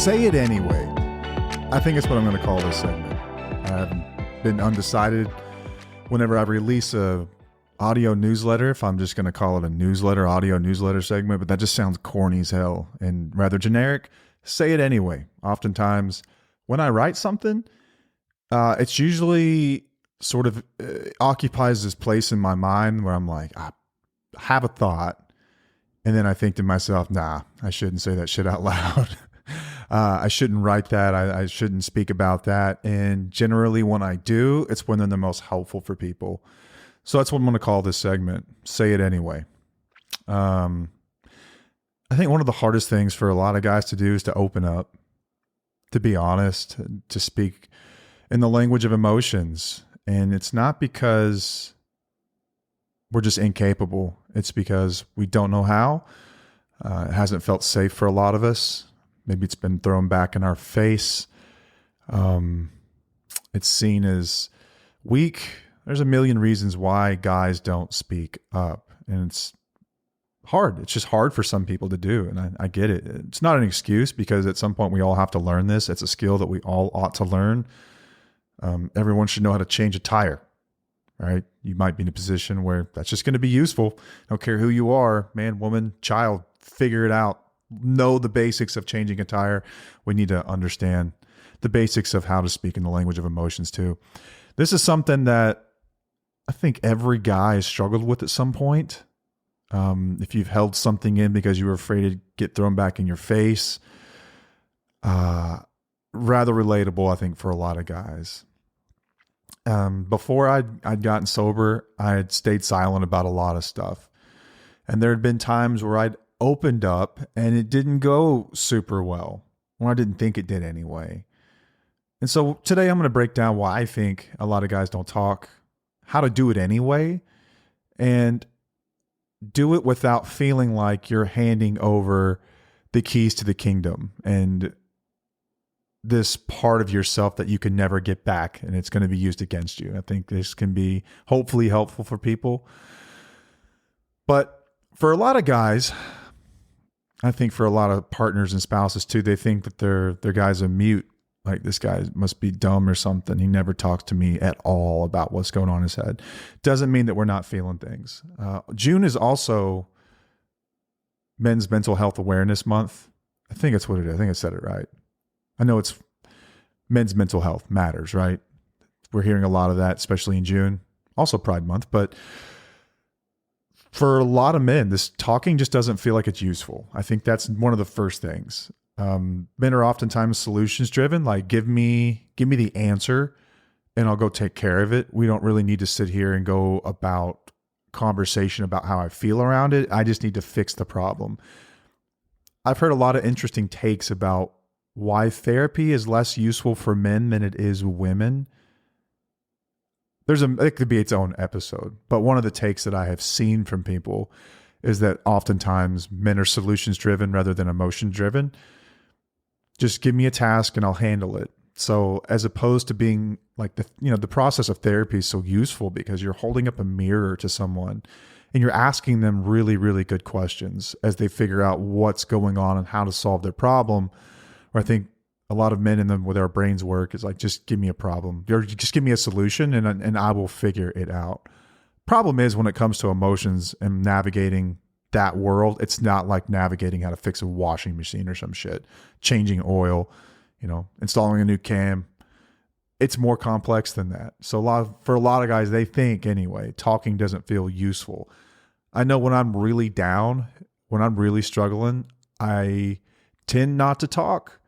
Say it anyway. I think it's what I'm going to call this segment. I've been undecided whenever I release a audio newsletter, if I'm just going to call it a newsletter, audio newsletter segment, but that just sounds corny as hell and rather generic. Say it anyway. Oftentimes when I write something, it's usually sort of occupies this place in my mind where I'm like, I have a thought. And then I think to myself, nah, I shouldn't say that shit out loud. I shouldn't write that. I shouldn't speak about that. And generally when I do, it's when they're the most helpful for people. So that's what I'm going to call this segment. Say it anyway. I think one of the hardest things for a lot of guys to do is to open up, to be honest, to speak in the language of emotions. And it's not because we're just incapable. It's because we don't know how. It hasn't felt safe for a lot of us. Maybe it's been thrown back in our face. It's seen as weak. There's a million reasons why guys don't speak up. And it's hard. It's just hard for some people to do. And I get it. It's not an excuse because at some point we all have to learn this. It's a skill that we all ought to learn. Everyone should know how to change a tire, right? You might be in a position where that's just going to be useful. I don't care who you are, man, woman, child, figure it out. Know the basics of changing a tire. We need to understand the basics of how to speak in the language of emotions too. This is something that I think every guy has struggled with at some point. If you've held something in because you were afraid to get thrown back in your face, rather relatable, I think, for a lot of guys. Before I'd gotten sober, I had stayed silent about a lot of stuff. And there had been times where I'd opened up and it didn't go super well, or I didn't think it did anyway. And so today I'm going to break down why I think a lot of guys don't talk, how to do it anyway, and do it without feeling like you're handing over the keys to the kingdom and this part of yourself that you can never get back and it's going to be used against you. I think this can be hopefully helpful for people. But for a lot of guys, I think for a lot of partners and spouses too, they think that their guy's a mute. Like, this guy must be dumb or something. He never talks to me at all about what's going on in his head. Doesn't mean that we're not feeling things. June is also Men's Mental Health Awareness Month. I think that's what it is. I think I said it right. I know it's Men's Mental Health Matters, right? We're hearing a lot of that, especially in June. Also Pride Month. But for a lot of men, this talking just doesn't feel like it's useful. I think that's one of the first things. Men are oftentimes solutions driven. Like, give me the answer and I'll go take care of it. We don't really need to sit here and go about conversation about how I feel around it. I just need to fix the problem. I've heard a lot of interesting takes about why therapy is less useful for men than it is women. It could be its own episode, but one of the takes that I have seen from people is that oftentimes men are solutions driven rather than emotion driven. Just give me a task and I'll handle it. So as opposed to being like the process of therapy is so useful because you're holding up a mirror to someone and you're asking them really, really good questions as they figure out what's going on and how to solve their problem. Or I think a lot of men in them with our brains work is like, just give me a problem, or just give me a solution and I will figure it out. Problem is when it comes to emotions and navigating that world, it's not like navigating how to fix a washing machine or some shit, changing oil, installing a new cam. It's more complex than that. So for a lot of guys, they think anyway, talking doesn't feel useful. I know when I'm really down, when I'm really struggling, I tend not to talk.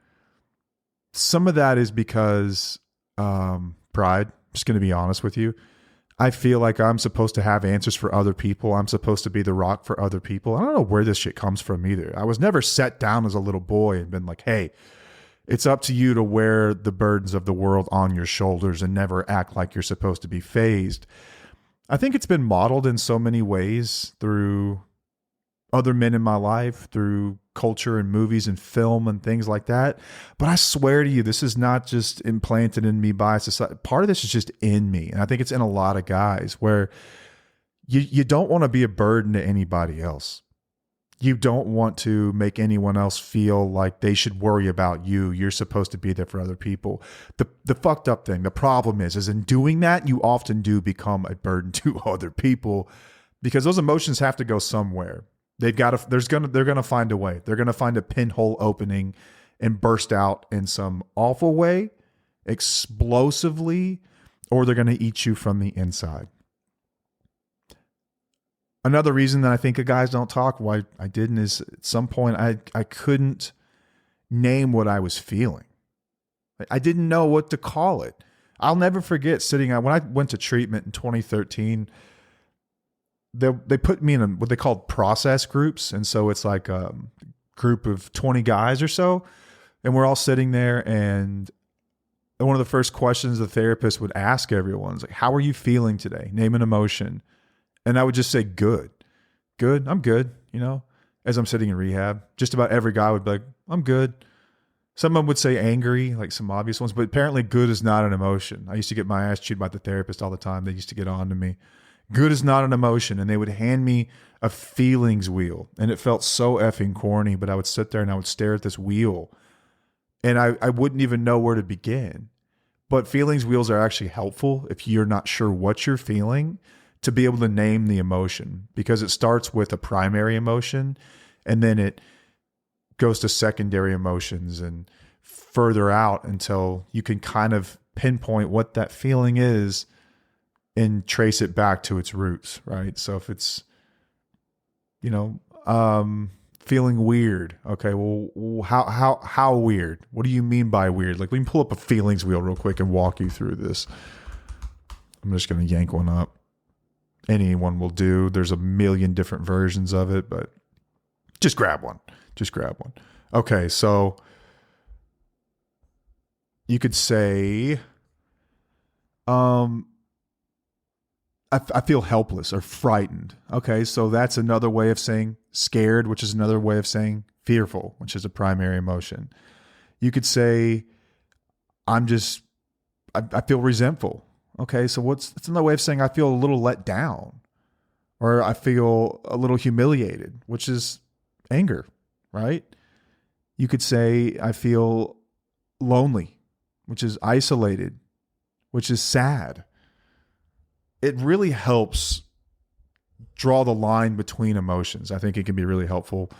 Some of that is because pride. I'm just going to be honest with you. I feel like I'm supposed to have answers for other people. I'm supposed to be the rock for other people. I don't know where this shit comes from either. I was never set down as a little boy and been like, hey, it's up to you to wear the burdens of the world on your shoulders and never act like you're supposed to be phased. I think it's been modeled in so many ways through other men in my life, through culture and movies and film and things like that. But I swear to you, this is not just implanted in me by society. Part of this is just in me. And I think it's in a lot of guys where you don't want to be a burden to anybody else. You don't want to make anyone else feel like they should worry about you. You're supposed to be there for other people. The fucked up thing, the problem is in doing that, you often do become a burden to other people because those emotions have to go somewhere. They're gonna find a way. They're gonna find a pinhole opening and burst out in some awful way, explosively, or they're gonna eat you from the inside. Another reason that I think guys don't talk, why I didn't, is at some point I couldn't name what I was feeling. I didn't know what to call it. I'll never forget sitting out when I went to treatment in 2013. They put me in what they called process groups, and so it's like a group of 20 guys or so, and we're all sitting there. And one of the first questions the therapist would ask everyone is like, "How are you feeling today? Name an emotion." And I would just say, good, I'm good. As I'm sitting in rehab, just about every guy would be like, I'm good. Some of them would say angry, like some obvious ones, but apparently good is not an emotion. I used to get my ass chewed by the therapist all the time. They used to get on to me. Good is not an emotion. And they would hand me a feelings wheel. And it felt so effing corny, but I would sit there and I would stare at this wheel and I wouldn't even know where to begin. But feelings wheels are actually helpful if you're not sure what you're feeling, to be able to name the emotion, because it starts with a primary emotion and then it goes to secondary emotions and further out until you can kind of pinpoint what that feeling is and trace it back to its roots, right? So if it's, feeling weird. Okay, well, how weird? What do you mean by weird? Like, we can pull up a feelings wheel real quick and walk you through this. I'm just going to yank one up. Anyone will do. There's a million different versions of it, but just grab one. Okay, so you could say, I feel helpless or frightened. Okay, so that's another way of saying scared, which is another way of saying fearful, which is a primary emotion. You could say, I feel resentful. Okay, so it's another way of saying I feel a little let down, or I feel a little humiliated, which is anger, right? You could say I feel lonely, which is isolated, which is sad. It really helps draw the line between emotions. I think it can be really helpful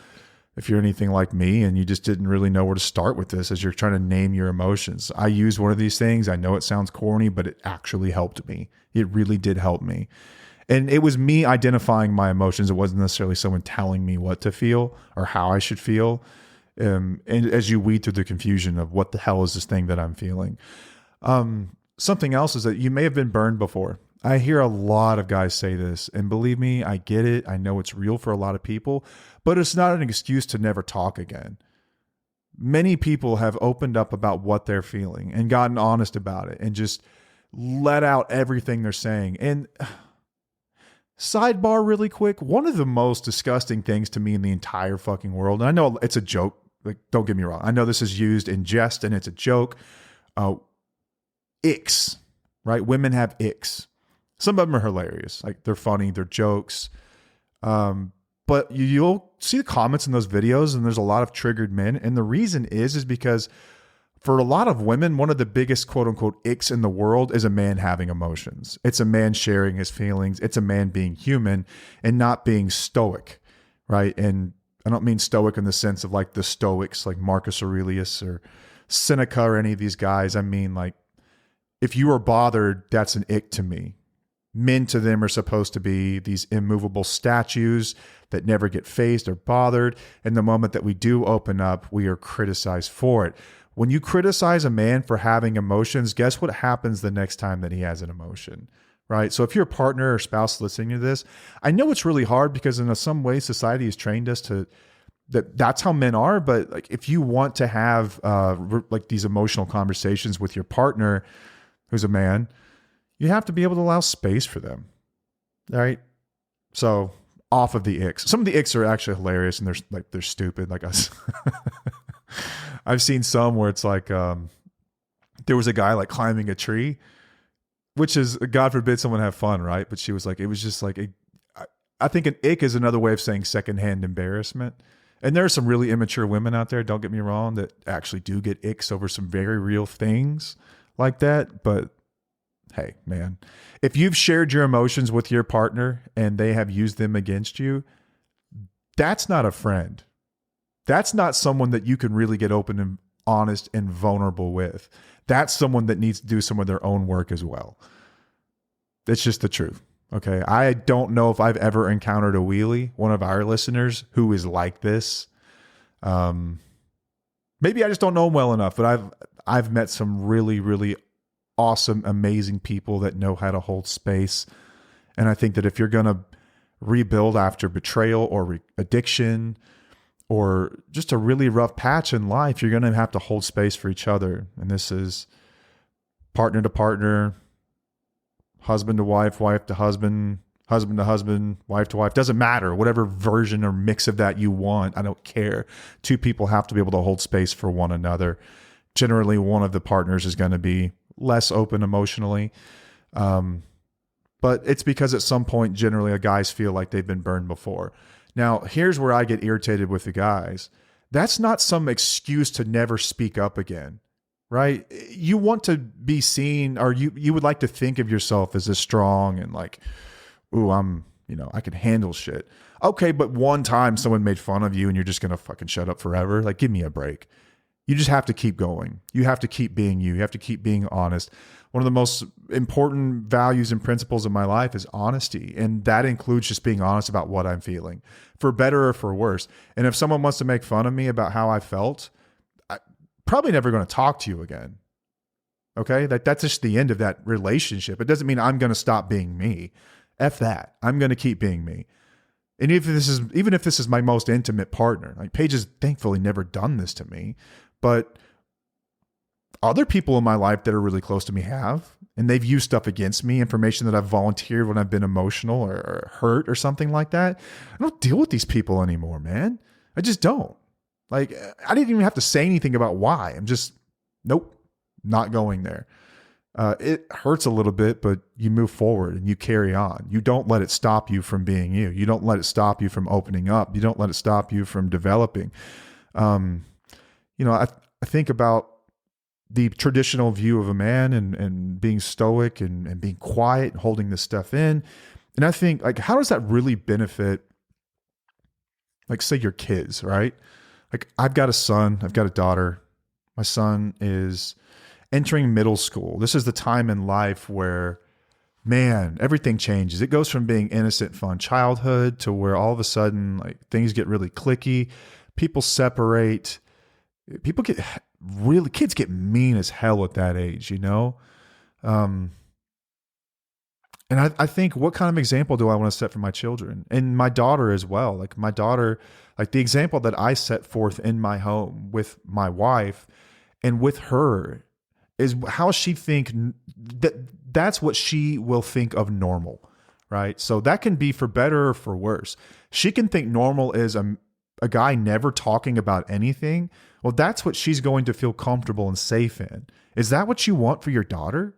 if you're anything like me and you just didn't really know where to start with this as you're trying to name your emotions. I use one of these things. I know it sounds corny, but it actually helped me. It really did help me. And it was me identifying my emotions. It wasn't necessarily someone telling me what to feel or how I should feel. And as you weed through the confusion of what the hell is this thing that I'm feeling. Something else is that you may have been burned before. I hear a lot of guys say this, and believe me, I get it. I know it's real for a lot of people, but it's not an excuse to never talk again. Many people have opened up about what they're feeling and gotten honest about it and just let out everything they're saying. And sidebar really quick, one of the most disgusting things to me in the entire fucking world, and I know it's a joke, like, don't get me wrong. I know this is used in jest and it's a joke. Icks, right? Women have icks. Some of them are hilarious. Like, they're funny, they're jokes. But you'll see the comments in those videos and there's a lot of triggered men. And the reason is because for a lot of women, one of the biggest quote unquote icks in the world is a man having emotions. It's a man sharing his feelings. It's a man being human and not being stoic, right? And I don't mean stoic in the sense of like the Stoics, like Marcus Aurelius or Seneca or any of these guys. I mean, like, if you are bothered, that's an ick to me. Men to them are supposed to be these immovable statues that never get fazed or bothered. And the moment that we do open up, we are criticized for it. When you criticize a man for having emotions, guess what happens the next time that he has an emotion, right? So if you're a partner or spouse listening to this, I know it's really hard because in some way society has trained us to that's how men are. But like, if you want to have like these emotional conversations with your partner who's a man, you have to be able to allow space for them. All right. So off of the icks. Some of the icks are actually hilarious and they're stupid. Like us. I've seen some where it's like, there was a guy like climbing a tree, which is, God forbid someone have fun. Right. But she was like, it was just like, I think an ick is another way of saying secondhand embarrassment. And there are some really immature women out there, don't get me wrong, that actually do get icks over some very real things like that. But hey, man, if you've shared your emotions with your partner and they have used them against you, that's not a friend. That's not someone that you can really get open and honest and vulnerable with. That's someone that needs to do some of their own work as well. That's just the truth. Okay. I don't know if I've ever encountered a wheelie, one of our listeners, who is like this. Maybe I just don't know him well enough, but I've met some really, really awesome, amazing people that know how to hold space. And I think that if you're going to rebuild after betrayal or addiction or just a really rough patch in life, you're going to have to hold space for each other. And this is partner to partner, husband to wife, wife to husband, husband to husband, wife to wife. Doesn't matter. Whatever version or mix of that you want, I don't care. Two people have to be able to hold space for one another. Generally, one of the partners is going to be less open emotionally. But it's because at some point, generally, guys feel like they've been burned before. Now, here's where I get irritated with the guys. That's not some excuse to never speak up again, right? You want to be seen, or you would like to think of yourself as this strong and like, ooh, I can handle shit. Okay, but one time someone made fun of you and you're just going to fucking shut up forever. Like, give me a break. You just have to keep going. You have to keep being you. You have to keep being honest. One of the most important values and principles of my life is honesty. And that includes just being honest about what I'm feeling, for better or for worse. And if someone wants to make fun of me about how I felt, I'm probably never going to talk to you again. Okay? That's just the end of that relationship. It doesn't mean I'm going to stop being me. F that. I'm going to keep being me. And even if this is my most intimate partner, like Paige has thankfully never done this to me, but other people in my life that are really close to me have, and they've used stuff against me, information that I've volunteered when I've been emotional or hurt or something like that. I don't deal with these people anymore, man. I just don't. Like, I didn't even have to say anything about why. I'm just, nope, not going there. It hurts a little bit, but you move forward and you carry on. You don't let it stop you from being you. You don't let it stop you from opening up. You don't let it stop you from developing. I think about the traditional view of a man and being stoic and being quiet and holding this stuff in. And I think, like, how does that really benefit, like, say your kids, right? Like, I've got a son, I've got a daughter. My son is entering middle school. This is the time in life where, man, everything changes. It goes from being innocent, fun childhood to where all of a sudden, like, things get really cliquey. People separate. Kids get mean as hell at that age, you know? And I think, what kind of example do I want to set for my children and my daughter as well? Like, my daughter, like, the example that I set forth in my home with my wife and with her is how she that's what she will think of normal, right? So that can be for better or for worse. She can think normal is a guy never talking about anything. Well, that's what she's going to feel comfortable and safe in. Is that what you want for your daughter?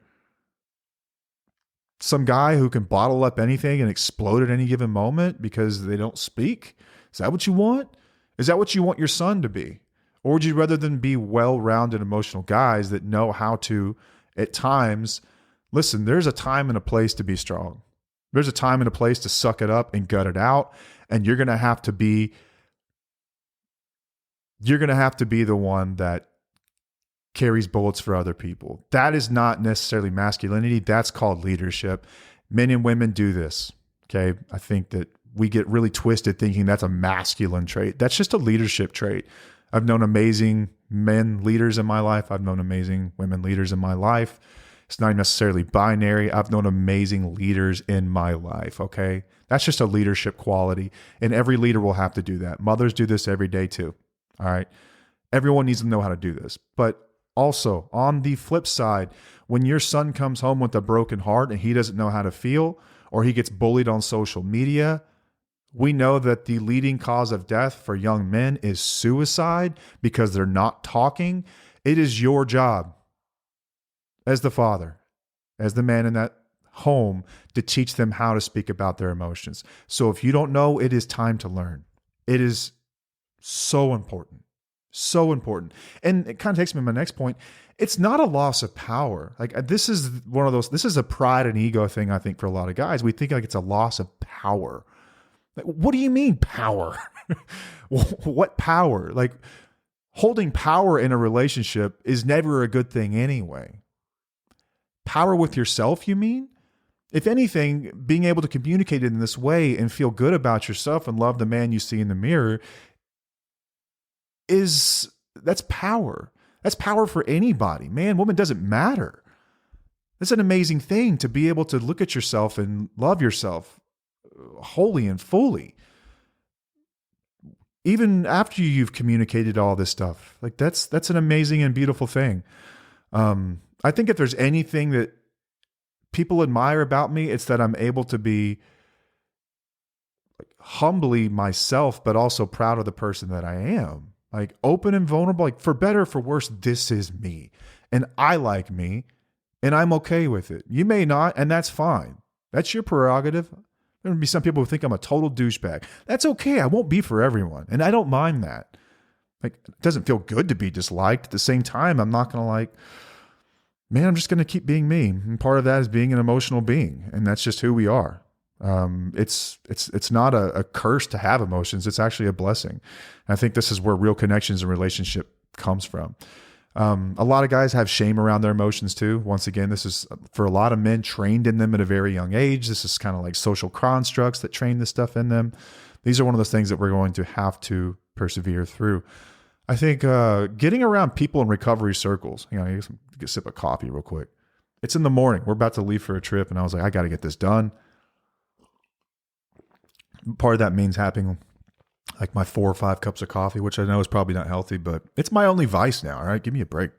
Some guy who can bottle up anything and explode at any given moment because they don't speak? Is that what you want? Is that what you want your son to be? Or would you rather than be well-rounded emotional guys that know how to, at times, listen, there's a time and a place to be strong. There's a time and a place to suck it up and gut it out. And you're going to have to be the one that carries bullets for other people. That is not necessarily masculinity. That's called leadership. Men and women do this. Okay. I think that we get really twisted thinking that's a masculine trait. That's just a leadership trait. I've known amazing men leaders in my life. I've known amazing women leaders in my life. It's not necessarily binary. I've known amazing leaders in my life. Okay. That's just a leadership quality. And every leader will have to do that. Mothers do this every day too. All right. Everyone needs to know how to do this. But also, on the flip side, when your son comes home with a broken heart and he doesn't know how to feel, or he gets bullied on social media, we know that the leading cause of death for young men is suicide because they're not talking. It is your job as the father, as the man in that home to teach them how to speak about their emotions. So if you don't know, it is time to learn. It is so important. So important. And it kind of takes me to my next point. It's not a loss of power. Like this is this is a pride and ego thing, I think, for a lot of guys. We think like it's a loss of power. Like, what do you mean power? What power? Like holding power in a relationship is never a good thing anyway. Power with yourself, you mean? If anything, being able to communicate in this way and feel good about yourself and love the man you see in the mirror that's power. That's power for anybody. Man, woman, doesn't matter. It's an amazing thing to be able to look at yourself and love yourself wholly and fully. Even after you've communicated all this stuff. Like that's an amazing and beautiful thing. I think if there's anything that people admire about me, it's that I'm able to be like humbly myself, but also proud of the person that I am. Like open and vulnerable, like for better or for worse, this is me. And I like me and I'm okay with it. You may not, and that's fine. That's your prerogative. There will be some people who think I'm a total douchebag. That's okay. I won't be for everyone. And I don't mind that. Like, it doesn't feel good to be disliked. At the same time, I'm not going to I'm just going to keep being me. And part of that is being an emotional being. And that's just who we are. It's not a curse to have emotions. It's actually a blessing. And I think this is where real connections and relationship comes from. A lot of guys have shame around their emotions too. Once again, this is for a lot of men trained in them at a very young age. This is kind of like social constructs that train this stuff in them. These are one of those things that we're going to have to persevere through. I think getting around people in recovery circles, you get a sip of coffee real quick. It's in the morning. We're about to leave for a trip. And I was like, I got to get this done. Part of that means having like my 4 or 5 cups of coffee, which I know is probably not healthy, but it's my only vice now. All right. Give me a break.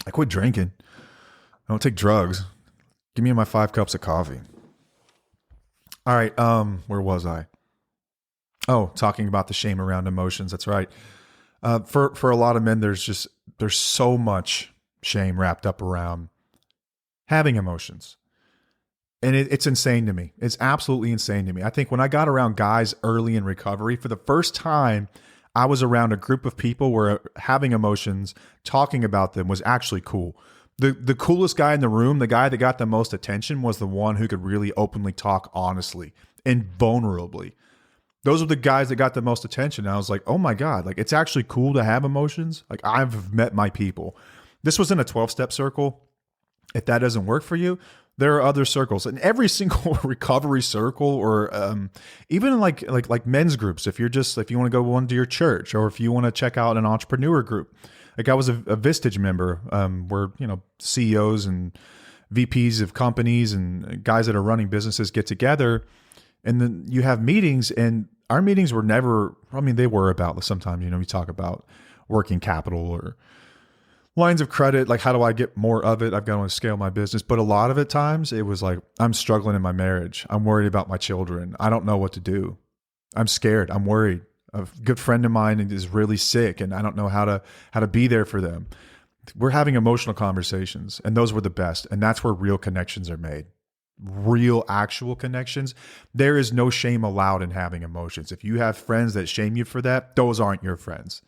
I quit drinking. I don't take drugs. Give me my 5 cups of coffee. All right. Where was I? Oh, talking about the shame around emotions. That's right. For a lot of men, there's so much shame wrapped up around having emotions. And it's insane to me. It's absolutely insane to me. I think when I got around guys early in recovery, for the first time, I was around a group of people where having emotions, talking about them was actually cool. The coolest guy in the room, the guy that got the most attention, was the one who could really openly talk honestly and vulnerably. Those are the guys that got the most attention. And I was like, oh my God, like it's actually cool to have emotions. Like I've met my people. This was in a 12-step circle. If that doesn't work for you, there are other circles, and every single recovery circle, or even like men's groups. If you want to go one to your church, or if you want to check out an entrepreneur group, like I was a Vistage member, where CEOs and VPs of companies and guys that are running businesses get together, and then you have meetings. And our meetings were never. I mean, they were about sometimes we talk about working capital or lines of credit, like how do I get more of it? I've got to scale my business. But a lot of it times it was like, I'm struggling in my marriage. I'm worried about my children. I don't know what to do. I'm scared. I'm worried. A good friend of mine is really sick and I don't know how to be there for them. We're having emotional conversations, and those were the best. And that's where real connections are made. Real actual connections. There is no shame allowed in having emotions. If you have friends that shame you for that, those aren't your friends.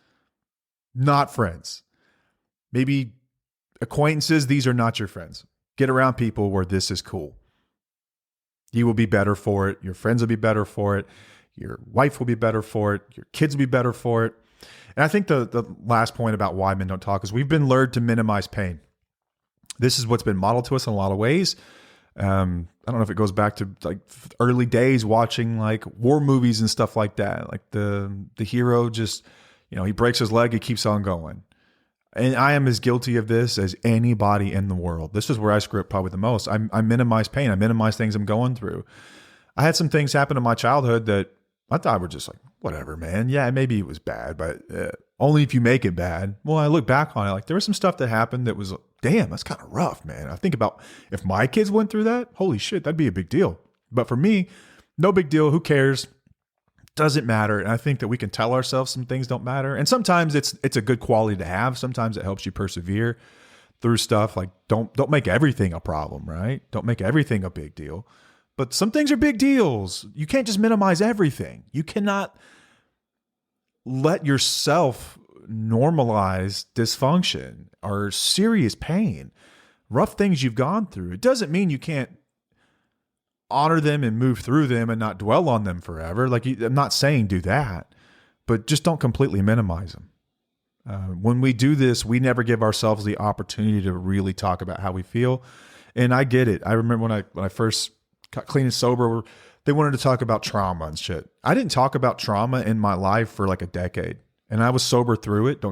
Not friends. Maybe acquaintances, these are not your friends. Get around people where this is cool. You will be better for it. Your friends will be better for it. Your wife will be better for it. Your kids will be better for it. And I think the last point about why men don't talk is we've been lured to minimize pain. This is what's been modeled to us in a lot of ways. I don't know if it goes back to like early days watching like war movies and stuff like that. Like the hero just, he breaks his leg, he keeps on going. And I am as guilty of this as anybody in the world. This is where I screw up probably the most. I minimize pain. I minimize things I'm going through. I had some things happen in my childhood that I thought were just like, whatever, man. Yeah, maybe it was bad, but only if you make it bad. Well, I look back on it, like there was some stuff that happened that was, damn, that's kind of rough, man. I think about if my kids went through that, holy shit, that'd be a big deal. But for me, no big deal. Who cares? Doesn't matter. And I think that we can tell ourselves some things don't matter. And sometimes it's a good quality to have. Sometimes it helps you persevere. through stuff. Like don't make everything a problem, right? Don't make everything a big deal. But some things are big deals. You can't just minimize everything. You cannot let yourself normalize dysfunction or serious pain, rough things you've gone through. It doesn't mean you can't honor them and move through them and not dwell on them forever. Like, I'm not saying do that, but just don't completely minimize them. When we do this, we never give ourselves the opportunity to really talk about how we feel. And I get it. I remember when I first got clean and sober, they wanted to talk about trauma and shit. I didn't talk about trauma in my life for like a decade, and I was sober through it.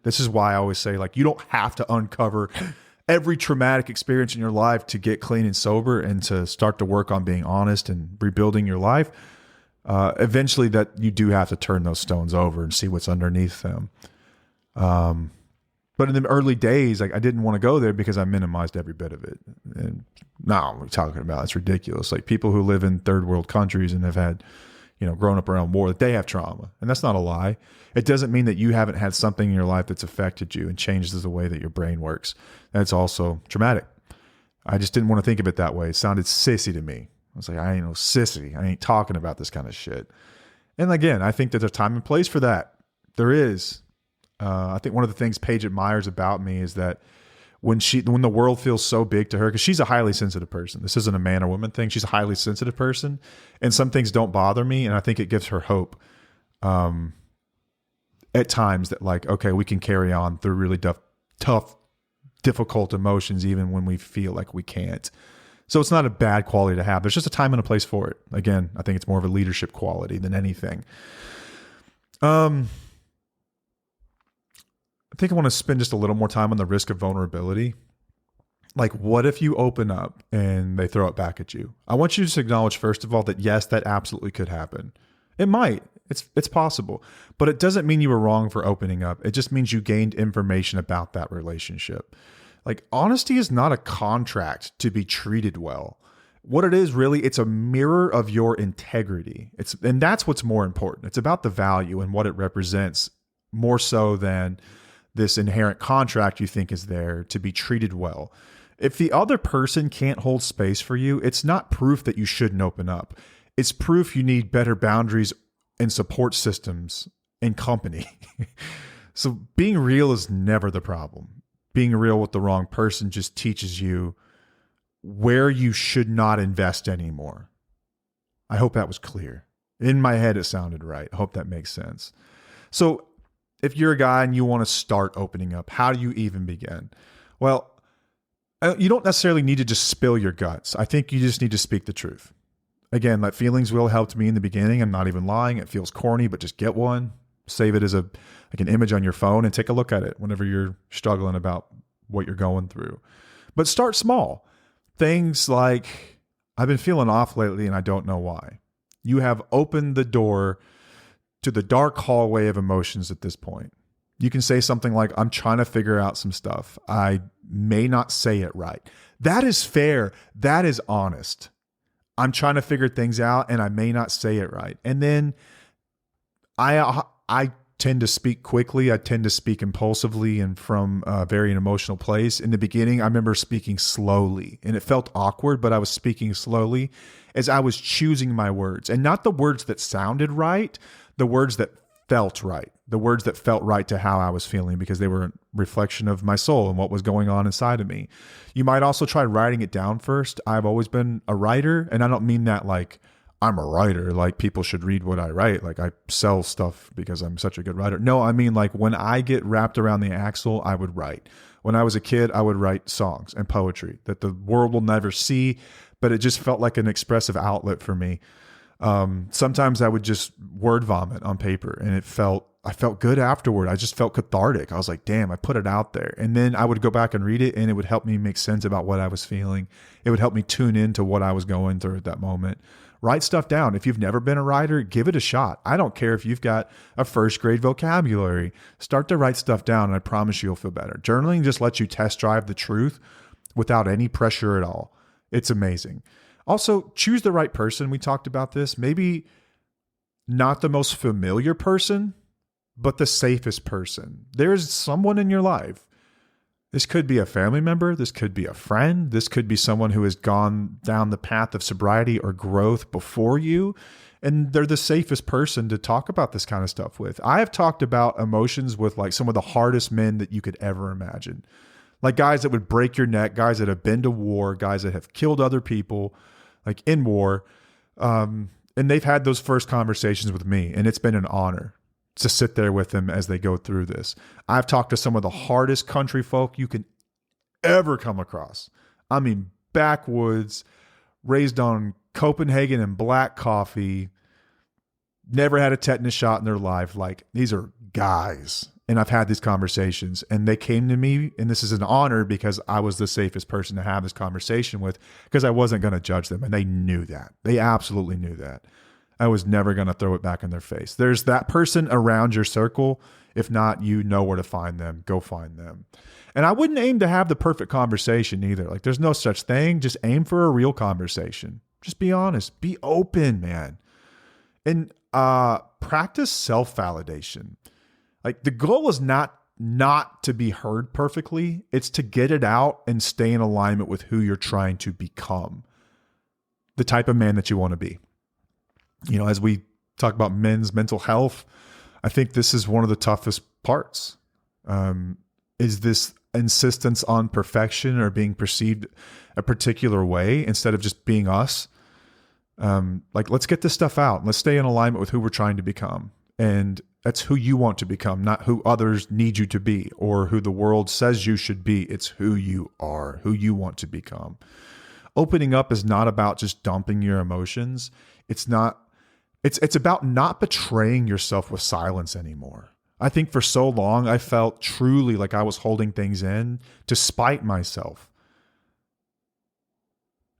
This is why I always say, like, you don't have to uncover every traumatic experience in your life to get clean and sober and to start to work on being honest and rebuilding your life. Eventually that you do have to turn those stones over and see what's underneath them. But in the early days, like, I didn't want to go there because I minimized every bit of it. And now we're talking about, it's ridiculous. Like, people who live in third world countries and have had, grown up around war, that they have trauma. And that's not a lie. It doesn't mean that you haven't had something in your life that's affected you and changed the way that your brain works. That's also traumatic. I just didn't want to think of it that way. It sounded sissy to me. I was like, I ain't no sissy. I ain't talking about this kind of shit. And again, I think that there's a time and place for that. There is. I think one of the things Paige admires about me is that when the world feels so big to her, because she's a highly sensitive person. This isn't a man or woman thing. She's a highly sensitive person, and some things don't bother me. And I think it gives her hope at times that, like, okay, we can carry on through really tough, difficult emotions, even when we feel like we can't. So it's not a bad quality to have. There's just a time and a place for it. Again, I think it's more of a leadership quality than anything. I think I want to spend just a little more time on the risk of vulnerability. Like, what if you open up and they throw it back at you? I want you to acknowledge, first of all, that yes, that absolutely could happen. It might. It's possible. But it doesn't mean you were wrong for opening up. It just means you gained information about that relationship. Like, honesty is not a contract to be treated well. What it is, really, it's a mirror of your integrity. And that's what's more important. It's about the value and what it represents, more so than this inherent contract you think is there to be treated well. If the other person can't hold space for you, it's not proof that you shouldn't open up. It's proof you need better boundaries and support systems and company. So being real is never the problem. Being real with the wrong person just teaches you where you should not invest anymore. I hope that was clear. In my head, it sounded right. I hope that makes sense. So if you're a guy and you want to start opening up, how do you even begin? Well, you don't necessarily need to just spill your guts. I think you just need to speak the truth. Again, like, feelings will help me in the beginning. I'm not even lying. It feels corny, but just get one. Save it as an image on your phone and take a look at it whenever you're struggling about what you're going through. But start small. Things like, I've been feeling off lately and I don't know why. You have opened the door to the dark hallway of emotions at this point. You can say something like, I'm trying to figure out some stuff. I may not say it right. That is fair. That is honest. I'm trying to figure things out and I may not say it right. And then I tend to speak quickly. I tend to speak impulsively and from a very emotional place. In the beginning, I remember speaking slowly and it felt awkward, but I was speaking slowly as I was choosing my words, and not the words that sounded right, the words that felt right, the words that felt right to how I was feeling, because they were a reflection of my soul and what was going on inside of me. You might also try writing it down first. I've always been a writer, and I don't mean that like I'm a writer, like people should read what I write, like I sell stuff because I'm such a good writer. No, I mean, like, when I get wrapped around the axle, I would write. When I was a kid, I would write songs and poetry that the world will never see, but it just felt like an expressive outlet for me. Sometimes I would just word vomit on paper, and I felt good afterward. I just felt cathartic. I was like, damn, I put it out there. And then I would go back and read it, and it would help me make sense about what I was feeling. It would help me tune into what I was going through at that moment. Write stuff down. If you've never been a writer, give it a shot. I don't care if you've got a first grade vocabulary. Start to write stuff down, and I promise you'll feel better. Journaling just lets you test drive the truth without any pressure at all. It's amazing. Also, choose the right person. We talked about this. Maybe not the most familiar person, but the safest person. There is someone in your life This could be a family member. This could be a friend. This could be someone who has gone down the path of sobriety or growth before you. And they're the safest person to talk about this kind of stuff with. I have talked about emotions with like some of the hardest men that you could ever imagine. Like guys that would break your neck, guys that have been to war, guys that have killed other people, like in war. And they've had those first conversations with me, and it's been an honor to sit there with them as they go through this. I've talked to some of the hardest country folk you can ever come across. I mean, backwoods, raised on Copenhagen and black coffee, never had a tetanus shot in their life. Like, these are guys. And I've had these conversations, and they came to me, and this is an honor because I was the safest person to have this conversation with, because I wasn't going to judge them. And they knew that. They absolutely knew that. I was never going to throw it back in their face. There's that person around your circle. If not, you know where to find them. Go find them. And I wouldn't aim to have the perfect conversation either. Like, there's no such thing. Just aim for a real conversation. Just be honest. Be open, man. And practice self-validation. Like, the goal is not to be heard perfectly. It's to get it out and stay in alignment with who you're trying to become. The type of man that you want to be. You know, as we talk about men's mental health, I think this is one of the toughest parts. Is this insistence on perfection or being perceived a particular way instead of just being us. Like, let's get this stuff out. Let's stay in alignment with who we're trying to become. And that's who you want to become, not who others need you to be or who the world says you should be. It's who you are, who you want to become. Opening up is not about just dumping your emotions. It's about not betraying yourself with silence anymore. I think for so long, I felt truly like I was holding things in to spite myself.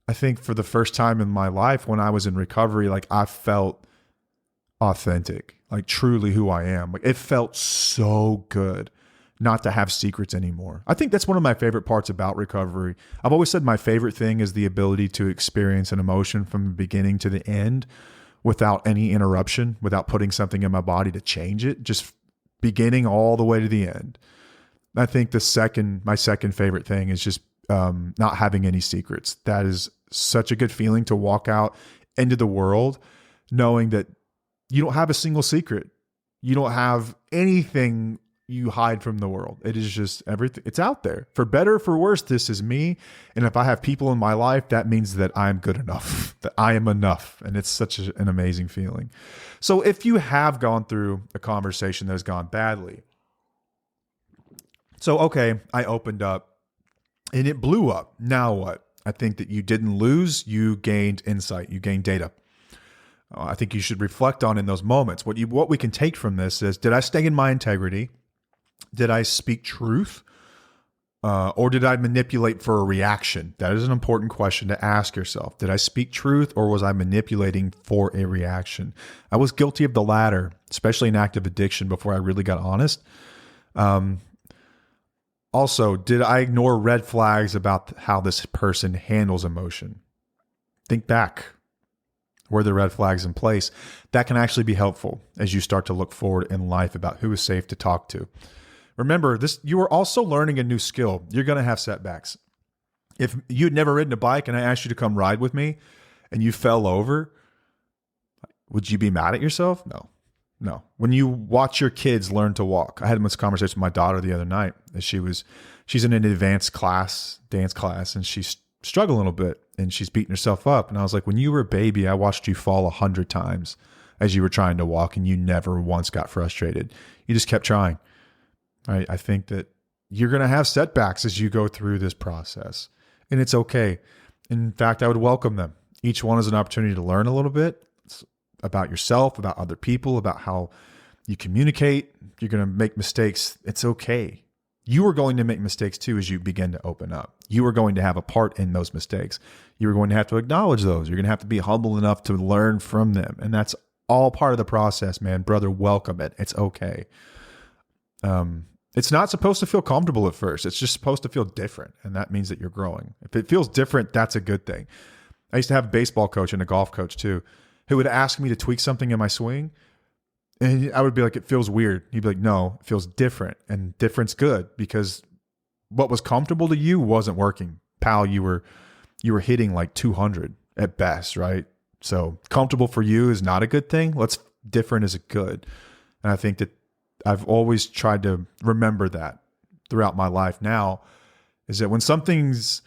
I think for the first time in my life when I was in recovery, like I felt authentic, like truly who I am. Like it felt so good not to have secrets anymore. I think that's one of my favorite parts about recovery. I've always said my favorite thing is the ability to experience an emotion from the beginning to the end without any interruption, without putting something in my body to change it, just beginning all the way to the end. I think my second favorite thing is just not having any secrets. That is such a good feeling to walk out into the world knowing that you don't have a single secret. You don't have anything you hide from the world. It is just everything. It's out there. For better or for worse, this is me. And if I have people in my life, that means that I'm good enough, that I am enough. And it's such an amazing feeling. So if you have gone through a conversation that has gone badly, so, okay, I opened up and it blew up. Now what? I think that you didn't lose. You gained insight. You gained data. I think you should reflect on in those moments. What we can take from this is, did I stay in my integrity? Did I speak truth? Or did I manipulate for a reaction? That is an important question to ask yourself. Did I speak truth or was I manipulating for a reaction? I was guilty of the latter, especially in active addiction before I really got honest. Also, did I ignore red flags about how this person handles emotion? Think back. Were the red flags in place? That can actually be helpful as you start to look forward in life about who is safe to talk to. Remember, you are also learning a new skill. You're going to have setbacks. If you'd never ridden a bike and I asked you to come ride with me and you fell over, would you be mad at yourself? No. When you watch your kids learn to walk, I had this conversation with my daughter the other night. She's in an advanced dance class, and she's struggling a little bit and she's beating herself up. And I was like, when you were a baby, I watched you fall 100 times as you were trying to walk and you never once got frustrated. You just kept trying. I think that you're going to have setbacks as you go through this process, and it's okay. In fact, I would welcome them. Each one is an opportunity to learn a little bit about yourself, about other people, about how you communicate. You're going to make mistakes. It's okay. You are going to make mistakes too as you begin to open up. You are going to have a part in those mistakes. You're going to have to acknowledge those. You're going to have to be humble enough to learn from them. And that's all part of the process, man. Brother, welcome it. It's okay. It's not supposed to feel comfortable at first. It's just supposed to feel different. And that means that you're growing. If it feels different, that's a good thing. I used to have a baseball coach and a golf coach too, who would ask me to tweak something in my swing. And I would be like, it feels weird. He'd be like, no, it feels different. And different's good because what was comfortable to you wasn't working. Pal, you were hitting like 200 at best, right? So comfortable for you is not a good thing. What's different is a good. And I think that I've always tried to remember that throughout my life now, is that when something's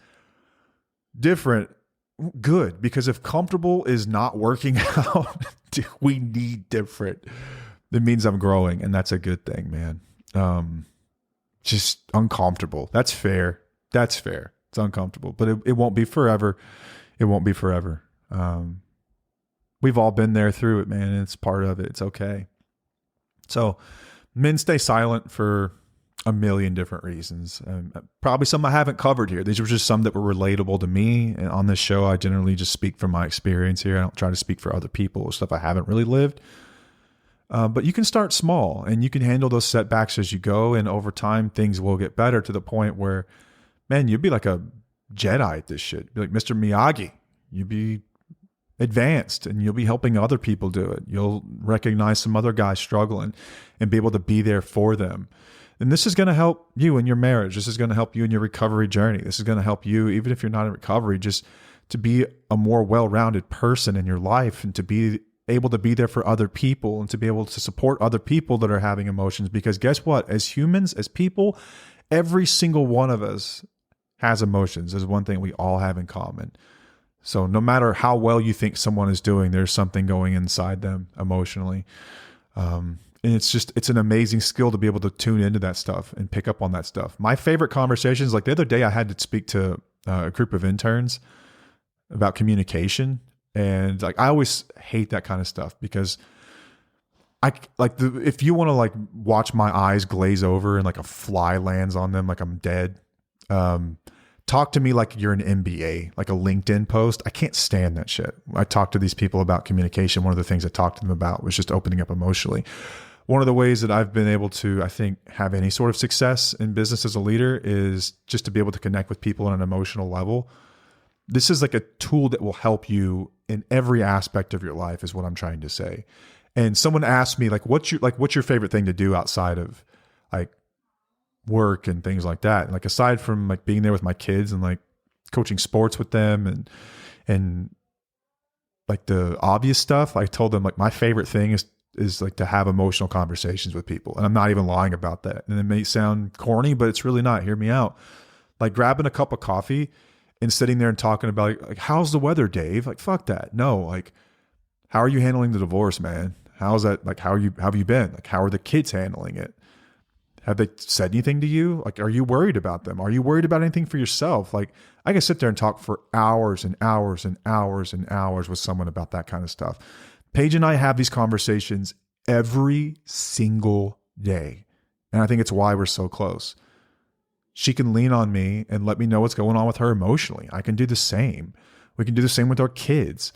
different, good, because if comfortable is not working out, we need different. It means I'm growing, and that's a good thing, man. Just uncomfortable. That's fair. That's fair. It's uncomfortable, but it won't be forever. It won't be forever. We've all been there through it, man. It's part of it. It's okay. So men stay silent for a million different reasons. Probably some I haven't covered here. These were just some that were relatable to me. And on this show, I generally just speak from my experience here. I don't try to speak for other people or stuff I haven't really lived. But you can start small and you can handle those setbacks as you go. And over time, things will get better to the point where, man, you'd be like a Jedi at this shit. Be like Mr. Miyagi. You'd be advanced and you'll be helping other people do it. You'll recognize some other guys struggling and be able to be there for them. And this is going to help you in your marriage. This is going to help you in your recovery journey. This is going to help you, even if you're not in recovery, just to be a more well-rounded person in your life and to be able to be there for other people and to be able to support other people that are having emotions. Because guess what? As humans, as people, every single one of us has emotions. There's one thing we all have in common. So no matter how well you think someone is doing, there's something going inside them emotionally. And it's an amazing skill to be able to tune into that stuff and pick up on that stuff. My favorite conversations, like the other day I had to speak to a group of interns about communication. And like, I always hate that kind of stuff because if you want to like watch my eyes glaze over and like a fly lands on them, like I'm dead, talk to me like you're an MBA, like a LinkedIn post. I can't stand that shit. I talk to these people about communication. One of the things I talked to them about was just opening up emotionally. One of the ways that I've been able to, I think, have any sort of success in business as a leader is just to be able to connect with people on an emotional level. This is like a tool that will help you in every aspect of your life is what I'm trying to say. And someone asked me like, what's your favorite thing to do outside of like work and things like that? Like aside from like being there with my kids and like coaching sports with them and like the obvious stuff, I told them like my favorite thing is like to have emotional conversations with people. And I'm not even lying about that. And it may sound corny, but it's really not. Hear me out. Like grabbing a cup of coffee and sitting there and talking about like, how's the weather, Dave? Like, fuck that. No, like, how are you handling the divorce, man? How's that? Like, how have you been? Like, how are the kids handling it? Have they said anything to you? Like, are you worried about them? Are you worried about anything for yourself? Like, I can sit there and talk for hours and hours and hours and hours with someone about that kind of stuff. Paige and I have these conversations every single day. And I think it's why we're so close. She can lean on me and let me know what's going on with her emotionally. I can do the same. We can do the same with our kids.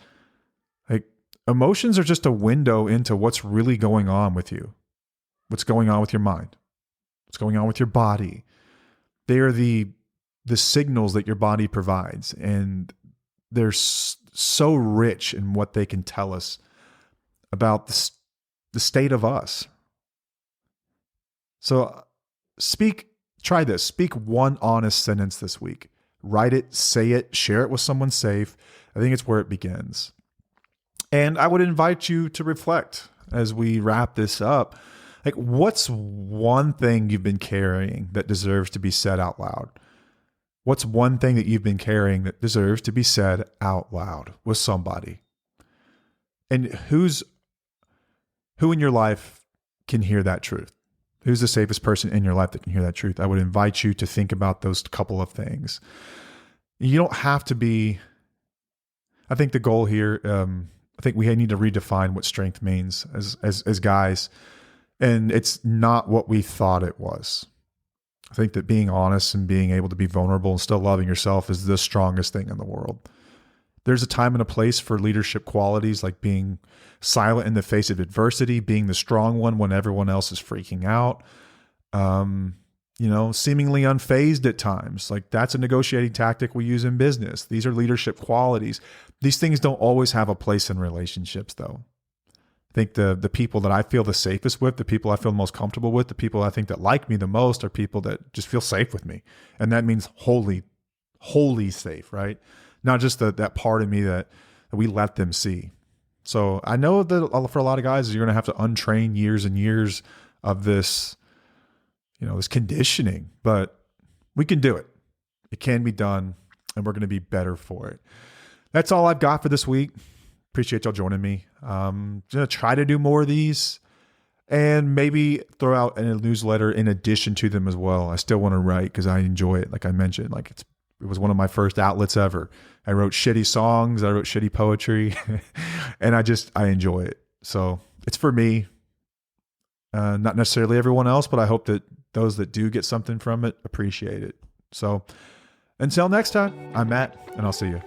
Like, emotions are just a window into what's really going on with you. What's going on with your mind. What's going on with your body. They are the signals that your body provides. And they're so rich in what they can tell us about the state of us. So try this. Speak one honest sentence this week. Write it, say it, share it with someone safe. I think it's where it begins. And I would invite you to reflect as we wrap this up. Like, what's one thing you've been carrying that deserves to be said out loud? What's one thing that you've been carrying that deserves to be said out loud with somebody? And who in your life can hear that truth? Who's the safest person in your life that can hear that truth? I would invite you to think about those couple of things. You don't have to be, I think the goal here, I think we need to redefine what strength means as guys. And it's not what we thought it was. I think that being honest and being able to be vulnerable and still loving yourself is the strongest thing in the world. There's a time and a place for leadership qualities like being silent in the face of adversity, being the strong one when everyone else is freaking out, seemingly unfazed at times. Like, that's a negotiating tactic we use in business. These are leadership qualities. These things don't always have a place in relationships, though. I think the people that I feel the safest with, the people I feel most comfortable with, the people I think that like me the most are people that just feel safe with me. And that means wholly safe, right? Not just that part of me that we let them see. So I know that for a lot of guys, you're going to have to untrain years and years of this, this conditioning, but we can do it. It can be done, and we're going to be better for it. That's all I've got for this week. Appreciate y'all joining me. I'm going to try to do more of these and maybe throw out a newsletter in addition to them as well. I still want to write because I enjoy it. Like I mentioned, it was one of my first outlets ever. I wrote shitty songs. I wrote shitty poetry and I enjoy it. So it's for me, not necessarily everyone else, but I hope that those that do get something from it appreciate it. So until next time, I'm Matt, and I'll see you.